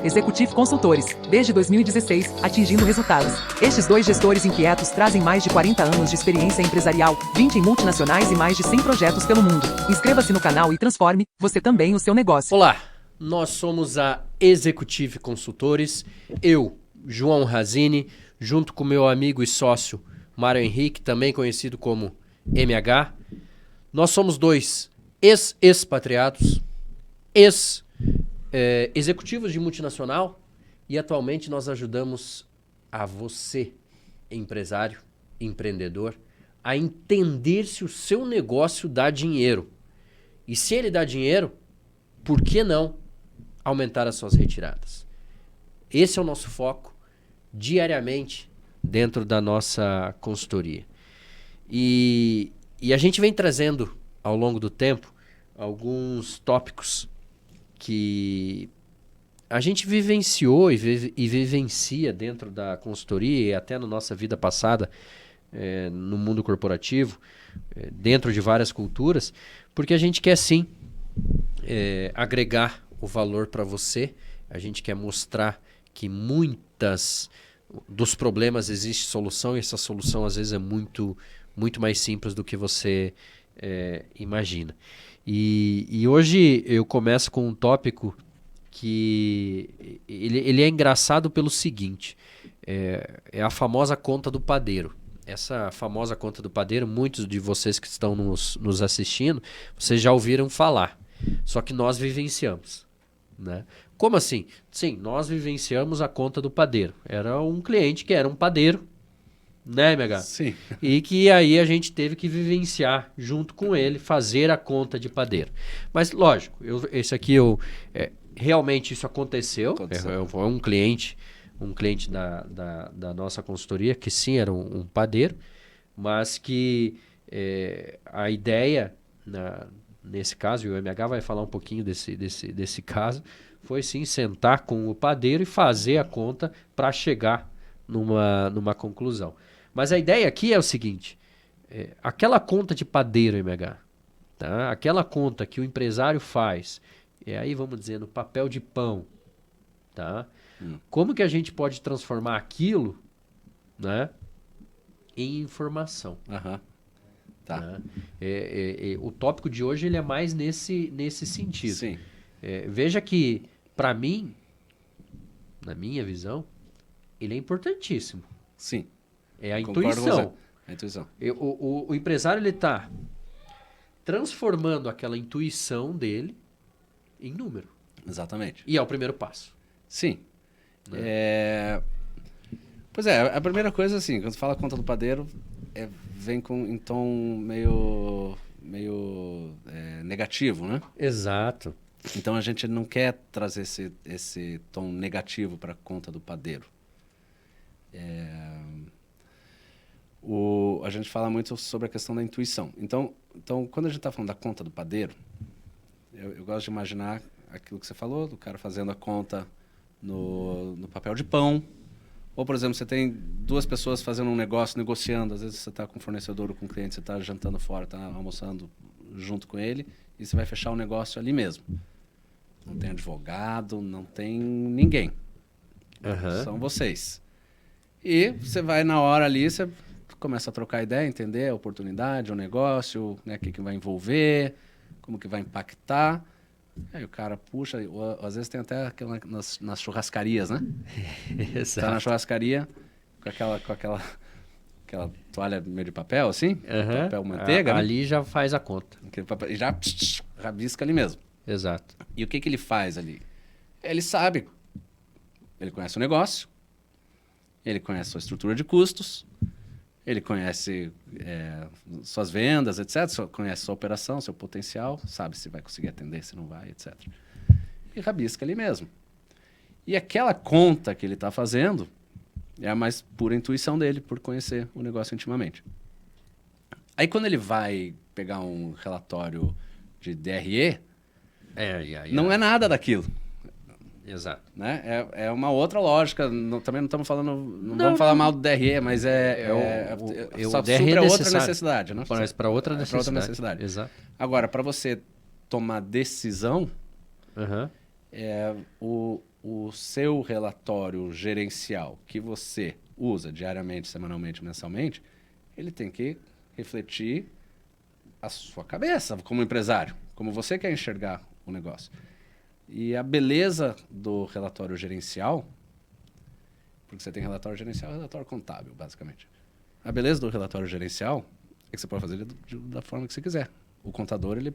Executive Consultores, desde 2016, atingindo resultados. Estes 2 gestores inquietos trazem mais de 40 anos de experiência empresarial, 20 em multinacionais e mais de 100 projetos pelo mundo. Inscreva-se no canal e transforme, você também, o seu negócio. Olá, nós somos a Executive Consultores, eu, João Razini, junto com meu amigo e sócio Mário Henrique, também conhecido como MH. Nós somos 2 ex-expatriados, executivos de multinacional e atualmente nós ajudamos a você, empresário, empreendedor, a entender se o seu negócio dá dinheiro. E se ele dá dinheiro, por que não aumentar as suas retiradas? Esse é o nosso foco diariamente dentro da nossa consultoria. E a gente vem trazendo ao longo do tempo alguns tópicos que a gente vivenciou e vivencia dentro da consultoria e até na nossa vida passada no mundo corporativo, dentro de várias culturas, porque a gente quer sim agregar o valor para você, a gente quer mostrar que muitas dos problemas existe solução e essa solução às vezes é muito mais simples do que você imagina. E hoje eu começo com um tópico que ele é engraçado pelo seguinte, é a famosa conta do padeiro. Essa famosa conta do padeiro, muitos de vocês que estão nos assistindo, vocês já ouviram falar, só que nós vivenciamos, né? Como assim? Sim, nós vivenciamos a conta do padeiro. Era um cliente que era um padeiro, né, MH? Sim. E que aí a gente teve que vivenciar junto com ele, fazer a conta de padeiro. Mas, lógico, esse aqui realmente isso aconteceu. É um cliente da nossa consultoria, que sim, era um padeiro, mas que a ideia, nesse caso, e o MH vai falar um pouquinho desse caso, foi sim sentar com o padeiro e fazer a conta para chegar numa conclusão. Mas a ideia aqui é o seguinte, aquela conta de padeiro, MH, tá? Aquela conta que o empresário faz, aí vamos dizer, no papel de pão, tá? Como que a gente pode transformar aquilo, né, em informação? Tá. Né? O tópico de hoje ele é mais nesse sentido. Sim. Veja que, para mim, na minha visão, ele é importantíssimo. Sim. É a Concordo com intuição. você. A intuição. O empresário ele está transformando aquela intuição dele em número. Exatamente. E é o primeiro passo. Sim. Pois é, a primeira coisa, assim, quando fala conta do padeiro, vem em tom meio negativo, né? Exato. Então a gente não quer trazer esse tom negativo para a conta do padeiro. A gente fala muito sobre a questão da intuição. Então quando a gente está falando da conta do padeiro, eu gosto de imaginar aquilo que você falou, do cara fazendo a conta no papel de pão. Ou, por exemplo, você tem 2 pessoas fazendo um negócio, negociando. Às vezes você está com um fornecedor ou com um cliente, você está jantando fora, está almoçando junto com ele, e você vai fechar o negócio ali mesmo. Não tem advogado, não tem ninguém. São vocês. E você vai na hora ali, você começa a trocar ideia, entender a oportunidade, o negócio, né, o que vai envolver, como que vai impactar. Aí o cara puxa, às vezes tem até nas churrascarias, né? Exato. Tá na churrascaria com aquela toalha meio de papel, assim, papel manteiga, né? Ali já faz a conta. Aquele papel, e já rabisca ali mesmo. Exato. E o que ele faz ali? Ele sabe, ele conhece o negócio, ele conhece a sua estrutura de custos, ele conhece suas vendas, etc. Conhece sua operação, seu potencial, sabe se vai conseguir atender, se não vai, etc. E rabisca ali mesmo. E aquela conta que ele está fazendo é a mais pura intuição dele, por conhecer o negócio intimamente. Aí quando ele vai pegar um relatório de DRE, não é nada daquilo. Exato. Né? É uma outra lógica. Também não estamos falando. Não vamos falar mal do DRE, mas o DRE supra é outra necessidade. Né? Mas para outra necessidade. Outra necessidade. Exato. Agora, para você tomar decisão, o seu relatório gerencial que você usa diariamente, semanalmente, mensalmente, ele tem que refletir a sua cabeça como empresário, como você quer enxergar o negócio. E a beleza do relatório gerencial, porque você tem relatório gerencial e relatório contábil, basicamente. A beleza do relatório gerencial é que você pode fazer ele da forma que você quiser. O contador, ele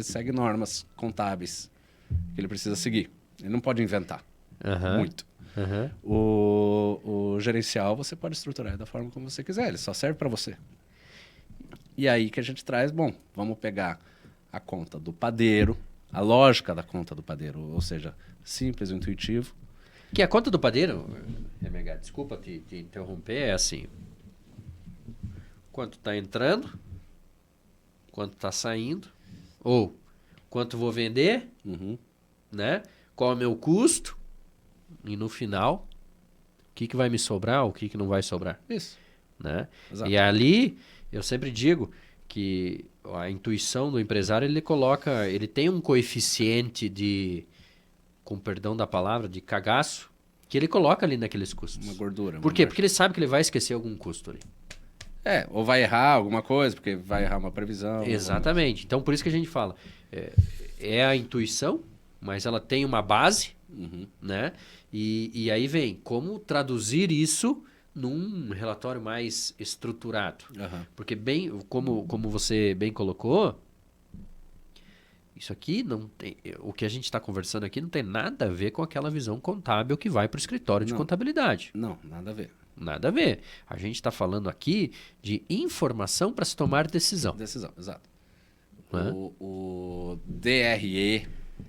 segue normas contábeis que ele precisa seguir. Ele não pode inventar muito. O gerencial, você pode estruturar da forma como você quiser. Ele só serve para você. E aí que a gente traz, vamos pegar a conta do padeiro, a lógica da conta do padeiro, ou seja, simples, intuitivo. Que a conta do padeiro, MH, desculpa te interromper, é assim: quanto está entrando, quanto está saindo, ou quanto vou vender, né? Qual é o meu custo, e no final, o que vai me sobrar, o que não vai sobrar. Isso. Né? Exato. E ali, eu sempre digo que a intuição do empresário, ele tem um coeficiente de, com perdão da palavra, de cagaço, que ele coloca ali naqueles custos. Uma gordura. Por quê? Porque ele sabe que ele vai esquecer algum custo ali. Ou vai errar alguma coisa, porque vai errar uma previsão. Exatamente. Então, por isso que a gente fala, é a intuição, mas ela tem uma base, né? E aí vem, como traduzir isso num relatório mais estruturado. Porque, como você bem colocou, isso aqui não tem. O que a gente está conversando aqui não tem nada a ver com aquela visão contábil que vai para o escritório de contabilidade. Não, nada a ver. Nada a ver. A gente está falando aqui de informação para se tomar decisão. Decisão, exato. O DRE,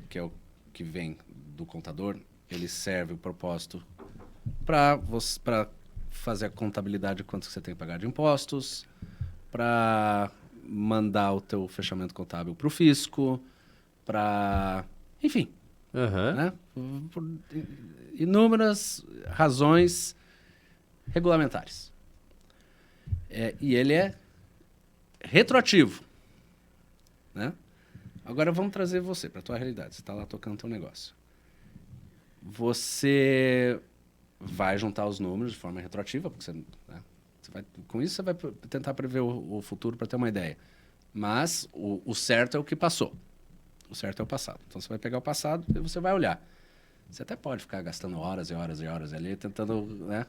que é o que vem do contador, ele serve o propósito para fazer a contabilidade de quanto você tem que pagar de impostos, para mandar o teu fechamento contábil para o fisco, para... Enfim. Né? Por inúmeras razões regulamentares. E ele é retroativo. Né? Agora vamos trazer você para a tua realidade. Você está lá tocando teu negócio. Você vai juntar os números de forma retroativa, porque com isso você vai tentar prever o futuro para ter uma ideia. Mas o certo é o que passou. O certo é o passado. Então você vai pegar o passado e você vai olhar. Você até pode ficar gastando horas e horas e horas ali tentando, né,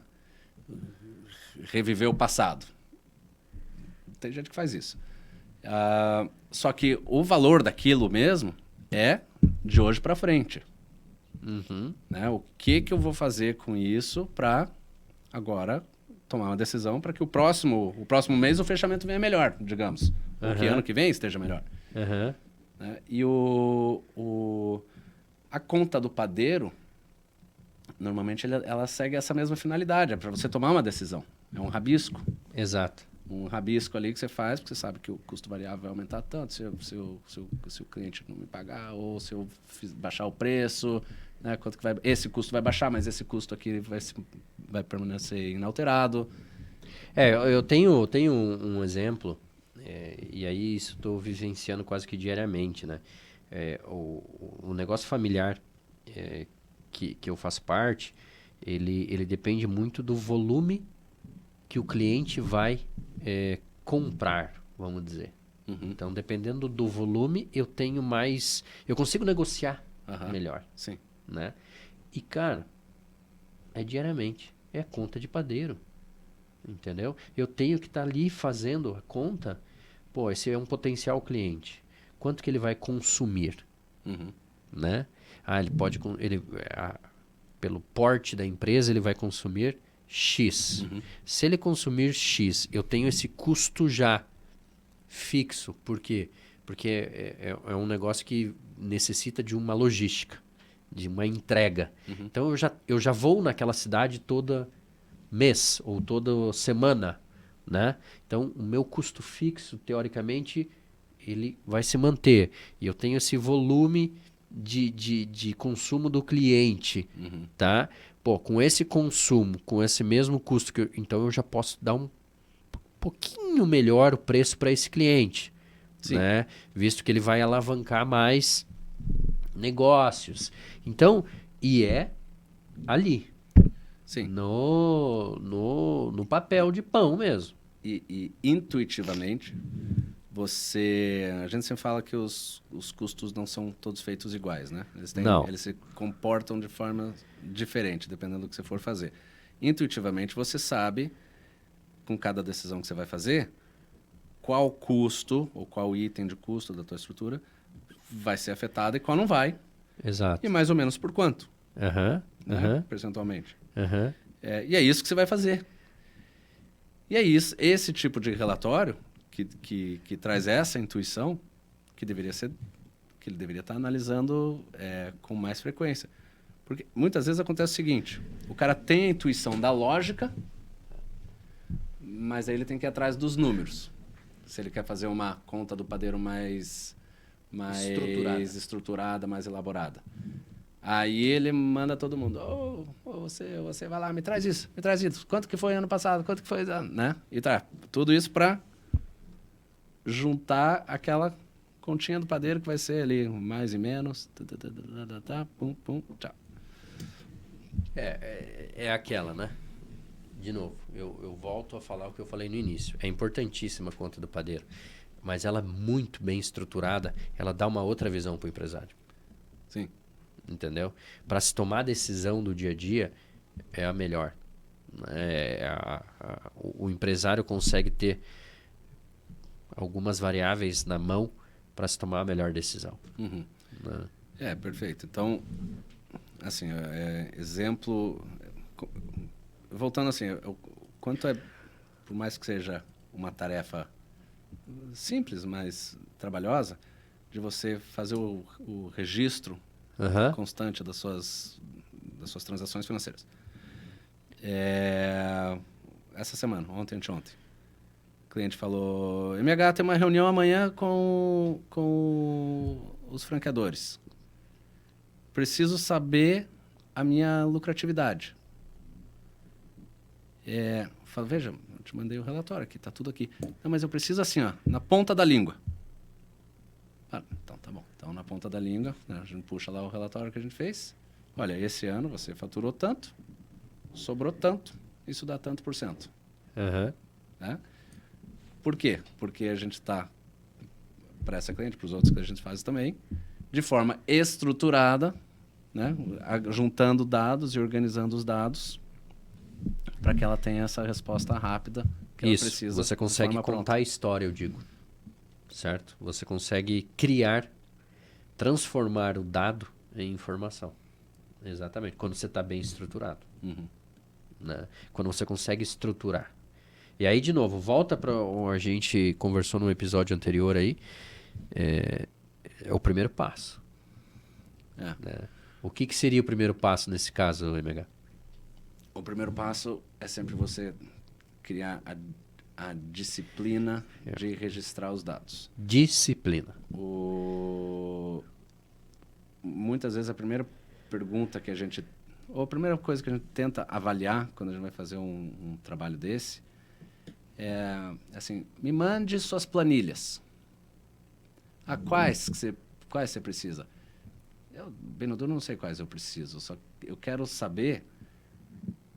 reviver o passado. Tem gente que faz isso. Só que o valor daquilo mesmo é de hoje para frente. Né? O que eu vou fazer com isso para agora tomar uma decisão para que o próximo mês o fechamento venha melhor, digamos. Ou que ano que vem esteja melhor. Né? E a conta do padeiro, normalmente ela segue essa mesma finalidade, é para você tomar uma decisão. É um rabisco. Exato. Um rabisco ali que você faz, porque você sabe que o custo variável vai aumentar tanto se o cliente não me pagar, ou se eu baixar o preço, né? Quanto que esse custo vai baixar, mas esse custo aqui vai permanecer inalterado. Eu tenho um exemplo, e aí isso estou vivenciando quase que diariamente, né? O negócio familiar que eu faço parte, ele depende muito do volume que o cliente vai comprar, vamos dizer. Então, dependendo do volume, eu consigo negociar melhor. Sim. Né? E, cara, é diariamente. É a conta de padeiro. Entendeu? Eu tenho que estar ali fazendo a conta. Pô, esse é um potencial cliente. Quanto que ele vai consumir? Né? Ele pode... pelo porte da empresa, ele vai consumir X. Se ele consumir X, eu tenho esse custo já fixo. Por quê? Porque é um negócio que necessita de uma logística, de uma entrega. Então eu já vou naquela cidade toda mês ou toda semana, né? Então o meu custo fixo, teoricamente, ele vai se manter. E eu tenho esse volume de consumo do cliente, tá? Pô, com esse consumo, com esse mesmo custo, então eu já posso dar um pouquinho melhor o preço para esse cliente, né? Visto que ele vai alavancar mais negócios. Então, ali. Sim. No papel de pão mesmo. E intuitivamente, a gente sempre fala que os custos não são todos feitos iguais, né? Não. Eles se comportam de forma diferente, dependendo do que você for fazer. Intuitivamente, você sabe, com cada decisão que você vai fazer, qual custo ou qual item de custo da tua estrutura vai ser afetado e qual não vai. Exato. E mais ou menos por quanto, né? Percentualmente. E é isso que você vai fazer. E é isso, esse tipo de relatório que traz essa intuição que ele deveria estar analisando com mais frequência. Porque muitas vezes acontece o seguinte, o cara tem a intuição da lógica, mas aí ele tem que ir atrás dos números. Se ele quer fazer uma conta do padeiro mais estruturada, mais elaborada. Aí ele manda todo mundo, você vai lá, me traz isso. Quanto que foi ano passado, quanto que foi, né? E tudo isso para juntar aquela continha do padeiro que vai ser ali mais e menos, pum, pum, tchau. É aquela, né? De novo, eu volto a falar o que eu falei no início. É importantíssima a conta do padeiro, mas ela muito bem estruturada, ela dá uma outra visão para o empresário. Sim. Entendeu? Para se tomar a decisão do dia a dia, é a melhor. O empresário consegue ter algumas variáveis na mão para se tomar a melhor decisão. Uhum. Né? Perfeito. Então, assim, exemplo... Voltando assim, quanto por mais que seja uma tarefa simples, mas trabalhosa, de você fazer o registro constante das suas transações financeiras. Essa semana, anteontem, o cliente falou, MH tem uma reunião amanhã com os franqueadores. Preciso saber a minha lucratividade. Falo, veja, eu te mandei o relatório aqui, tá tudo aqui. Não, mas eu preciso assim, ó, na ponta da língua. Então, tá bom. Então, na ponta da língua, né, a gente puxa lá o relatório que a gente fez. Olha, esse ano você faturou tanto, sobrou tanto, isso dá tanto %. Né? Por quê? Porque a gente está, para essa cliente, para os outros que a gente faz também, de forma estruturada, né, juntando dados e organizando os dados, para que ela tenha essa resposta rápida que ela precisa. Você consegue contar a história, eu digo. Certo? Você consegue transformar o dado em informação. Exatamente. Quando você está bem estruturado. Né? Quando você consegue estruturar. E aí, de novo, volta para o a gente conversou num episódio anterior aí. É o primeiro passo. Né? O que seria o primeiro passo nesse caso, MH? O primeiro passo é sempre você criar a disciplina de registrar os dados. Disciplina. Muitas vezes a primeira pergunta que ou a primeira coisa que a gente tenta avaliar quando a gente vai fazer um trabalho desse é assim, me mande suas planilhas. Quais você precisa? Eu, bem no duro, não sei quais eu preciso, só eu quero saber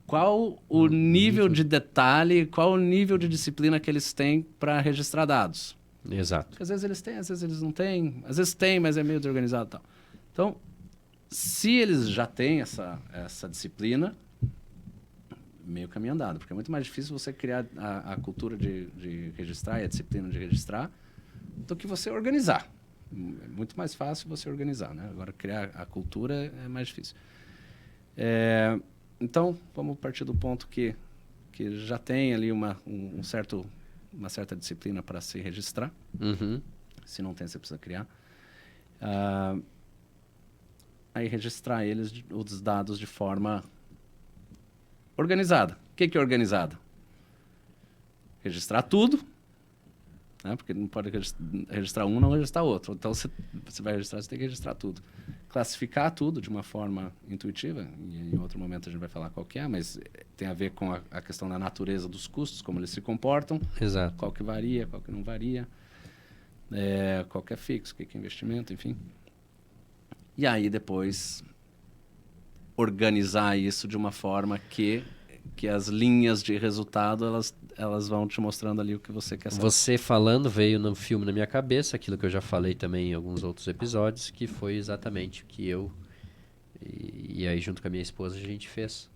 qual o nível de detalhe, qual o nível de disciplina que eles têm para registrar dados. Exato. Porque às vezes eles têm, às vezes eles não têm. Às vezes tem, mas é meio desorganizado e tal. Então, se eles já têm essa disciplina, meio caminho andado. Porque é muito mais difícil você criar a cultura de registrar e a disciplina de registrar do que você organizar. É muito mais fácil você organizar, né? Agora, criar a cultura é mais difícil. Então, vamos partir do ponto que já tem ali uma certa disciplina para se registrar. Se não tem, você precisa criar. Aí registrar os dados de forma organizada. O que é organizada? Registrar tudo, né? Porque não pode registrar um, não registrar outro. Então, você vai registrar, você tem que registrar tudo. Classificar tudo de uma forma intuitiva, e em outro momento a gente vai falar qual que é, mas tem a ver com a questão da natureza dos custos, como eles se comportam. Exato. Qual que varia, qual que não varia, qual que é fixo, o que é investimento, enfim. E aí depois organizar isso de uma forma que as linhas de resultado, elas vão te mostrando ali o que você quer saber. Você falando veio no filme na minha cabeça, aquilo que eu já falei também em alguns outros episódios, que foi exatamente o que eu e aí junto com a minha esposa a gente fez.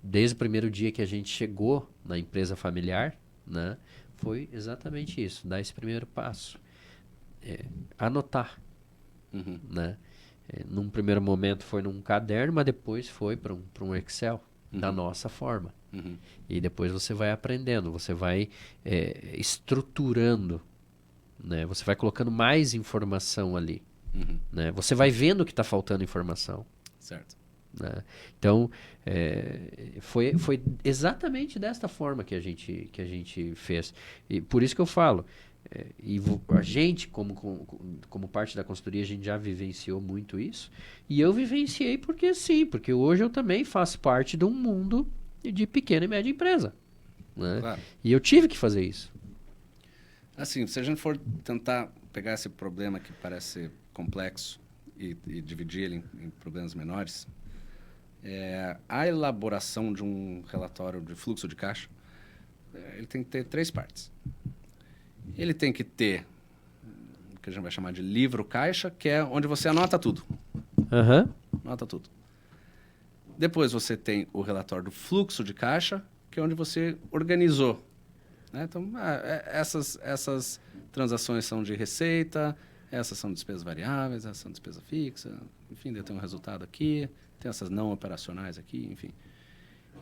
Desde o primeiro dia que a gente chegou na empresa familiar, né, foi exatamente isso, dar esse primeiro passo. Anotar. Né? Num primeiro momento foi num caderno, mas depois foi para um Excel, da nossa forma. E depois você vai aprendendo, você vai estruturando, né? Você vai colocando mais informação ali. Né? Você vai vendo que está faltando informação. Certo. Né? Então, foi exatamente desta forma que a gente fez. E por isso que eu falo, a gente, como parte da consultoria, a gente já vivenciou muito isso. E eu vivenciei porque hoje eu também faço parte de um mundo de pequena e média empresa. Né? Claro. E eu tive que fazer isso. Assim, se a gente for tentar pegar esse problema que parece ser complexo e dividir ele em problemas menores, a elaboração de um relatório de fluxo de caixa, ele tem que ter 3 partes. Ele tem que ter o que a gente vai chamar de livro caixa, que é onde você anota tudo. Anota tudo. Depois você tem o relatório do fluxo de caixa, que é onde você organizou. Né? Então, essas transações são de receita, essas são despesas variáveis, essas são despesa fixa, enfim, eu tenho um resultado aqui, tem essas não operacionais aqui, enfim.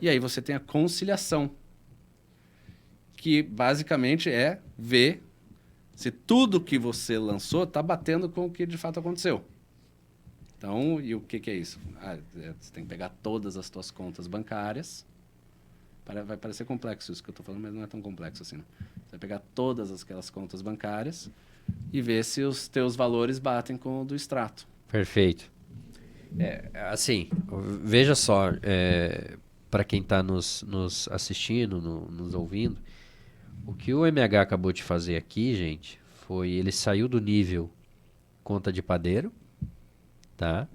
E aí você tem a conciliação, que basicamente é ver se tudo que você lançou está batendo com o que de fato aconteceu. Então, e o que é isso? Você tem que pegar todas as suas contas bancárias. Vai parecer complexo isso que eu estou falando, mas não é tão complexo assim. Né? Você vai pegar todas aquelas contas bancárias e ver se os teus valores batem com o do extrato. Perfeito. Assim, veja só, para quem está nos assistindo, nos ouvindo, o que o MH acabou de fazer aqui, gente, ele saiu do nível conta de padeiro, tá?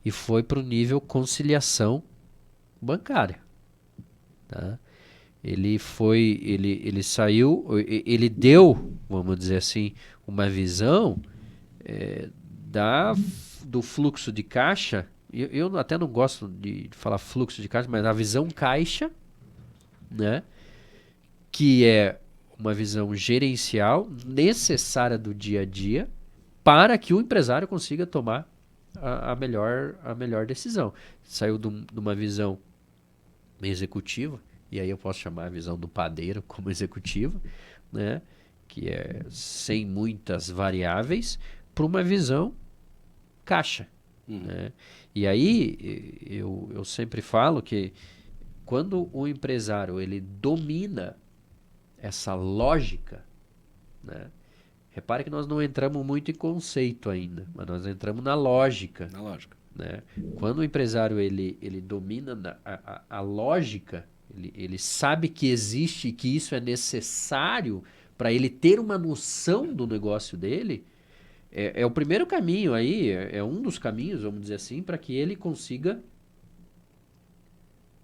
E foi para o nível conciliação bancária, tá? Ele saiu, ele deu, vamos dizer assim, uma visão do fluxo de caixa. Eu até não gosto de falar fluxo de caixa, mas a visão caixa, né? Que é uma visão gerencial necessária do dia a dia para que o empresário consiga tomar a melhor decisão. Saiu de uma visão executiva, e aí eu posso chamar a visão do padeiro como executiva, né? Que é sem muitas variáveis, para uma visão caixa. Né? E aí eu sempre falo que quando o empresário ele domina essa lógica, né? Repare que nós não entramos muito em conceito ainda, mas nós entramos na lógica. Na lógica. Né? Quando o empresário ele domina a lógica, ele sabe que existe e que isso é necessário para ele ter uma noção do negócio dele, é o primeiro caminho aí, é um dos caminhos, vamos dizer assim, para que ele consiga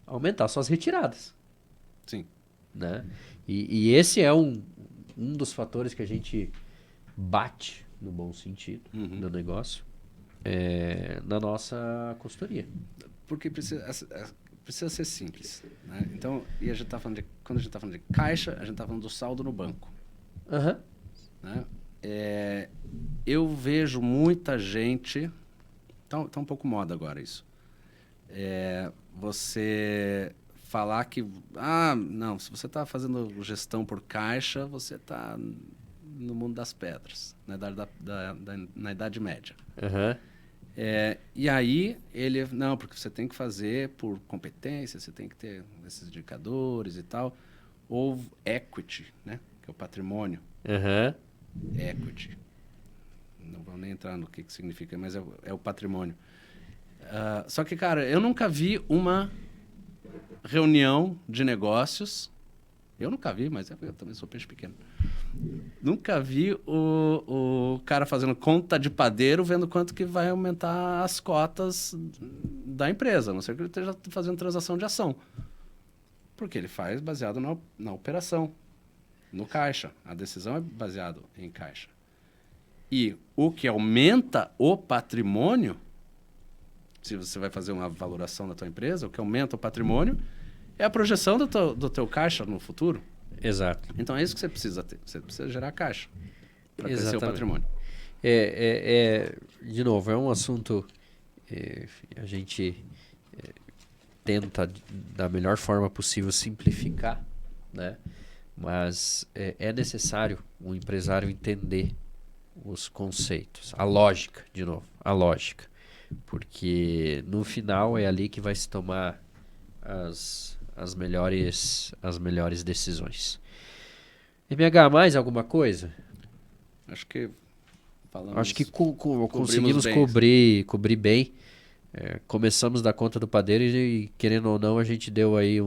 aumentar suas retiradas. Sim. Né? E esse é um dos fatores que a gente bate, no bom sentido, do negócio, na nossa consultoria. Porque precisa ser simples. Né? Então, e a gente tá falando quando a gente está falando de caixa, a gente está falando do saldo no banco. Né? Eu vejo muita gente... Tá um pouco moda agora isso. Você falar que... não, se você está fazendo gestão por caixa, você está no mundo das pedras, né? Na Idade Média. E aí, não, porque você tem que fazer por competência, você tem que ter esses indicadores e tal. Ou equity, né? Que é o patrimônio. Equity. Não vou nem entrar no que significa, mas é o patrimônio. Só que, cara, eu nunca vi uma reunião de negócios. Eu nunca vi, mas eu também sou peixe pequeno. Nunca vi o cara fazendo conta de padeiro, vendo quanto que vai aumentar as cotas da empresa, a não ser que ele esteja fazendo transação de ação. Porque ele faz baseado na operação, no caixa. A decisão é baseada em caixa. E o que aumenta o patrimônio, se você vai fazer uma valoração da tua empresa, o que aumenta o patrimônio é a projeção do teu caixa no futuro. Exato. Então é isso que você precisa ter. Você precisa gerar caixa para crescer o Exatamente. patrimônio. De novo, é um assunto a gente tenta da melhor forma possível simplificar, né? Mas é necessário o empresário entender os conceitos, a lógica, de novo, a lógica. Porque no final é ali que vai se tomar as melhores decisões. MH, mais alguma coisa? Acho que falamos... Acho que conseguimos cobrir bem. Começamos da conta do padeiro e, querendo ou não, a gente deu aí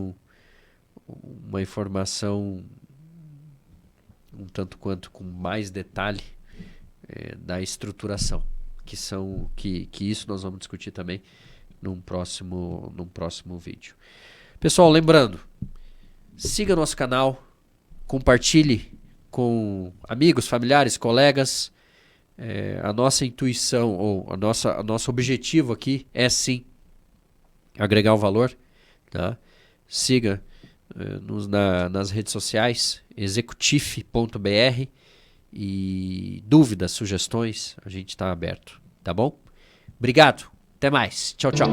uma informação um tanto quanto com mais detalhe da estruturação, que isso nós vamos discutir também num próximo vídeo. Pessoal, lembrando, siga nosso canal, compartilhe com amigos, familiares, colegas. A nossa intuição, ou o nosso objetivo aqui é sim agregar o valor. Tá? Siga nas redes sociais, executif.br, e dúvidas, sugestões, a gente está aberto, tá bom? Obrigado, até mais, tchau, tchau.